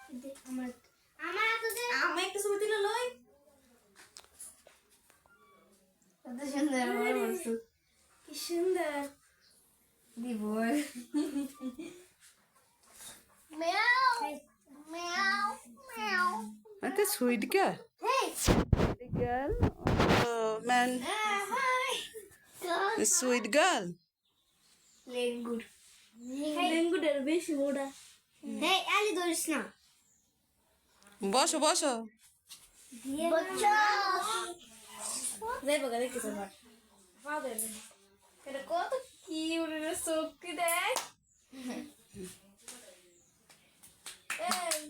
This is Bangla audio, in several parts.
আমার আমার তো দে আমি একটা ছবি তুলে লই কত সুন্দর আমার বস্তু কি সুন্দর দিব মিয়াও মিয়াও মিয়াও That's a sweet girl. hey Sweet girl. Oh man, hi a sweet girl. Langur লেঙ্গুটার বেশি মোটা hey আলি ধরিস না বসো বসো বাচ্চা যাই বাগা দেখতেছ আমার ফাদার এটা কত কিউট রে সত্যি দেখ এই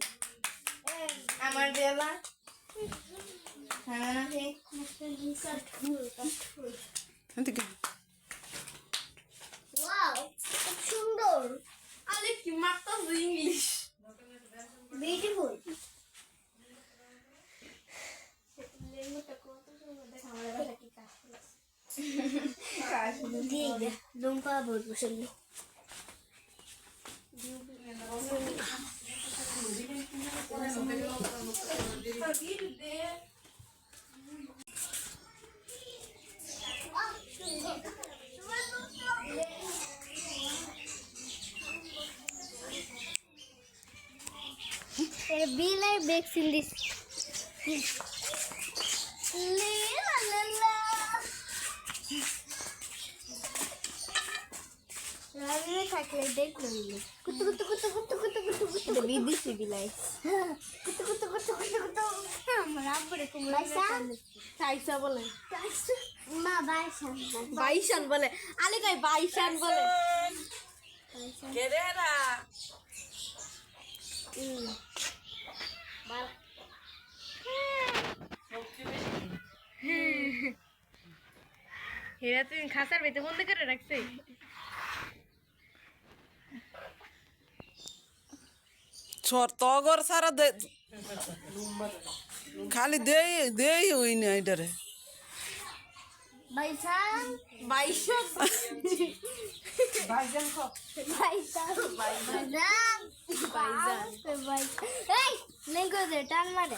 এই আমার দেলা হ্যাঁ হে এদিকে ওয়াও খুব সুন্দর আলে কি মারতাছ ইংলিশ বিউটিফুল লেঙ্গুটা কত সুন্দর দেখ আমার বাসা কি কাজ দিয়ে দে দুম্পা বহুত পছন্দ Be like bakes in this. La la la. রাবিলে থাকলে দেখলো বিলে কুতু কুতু কুতু কুতু কুতু কুতু কুতু বিদেশি বিলাই কুতু কুতু কুতু কুতু কুতু আমার আব্বুরে কুমড়া চাইসা বলে মা বাইশান বাইশান বলে আলে কই বাইশান বলে কেরেরা হেরা তুই খাসার ভিতরে বন্ধ করে রাখছে छोर तगर सारा दे खाली दे दे हुई नहीं इधर বাইশান বাইশান বাইশান বাইশান এই নেগো দে টান মারে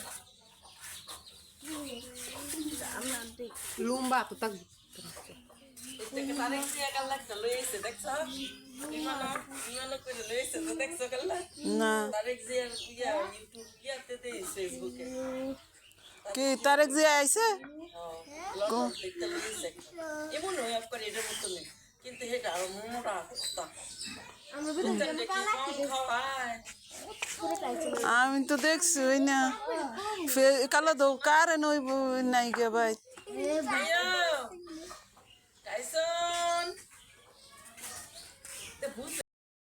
लुम्बा तो तक ना কি তারেক জিয়া আইছে কিন্তু এটা আরো মোটা কুত্তা আমি তো দেখছি ওই না কালো দো কারে নই নাই গে ভাই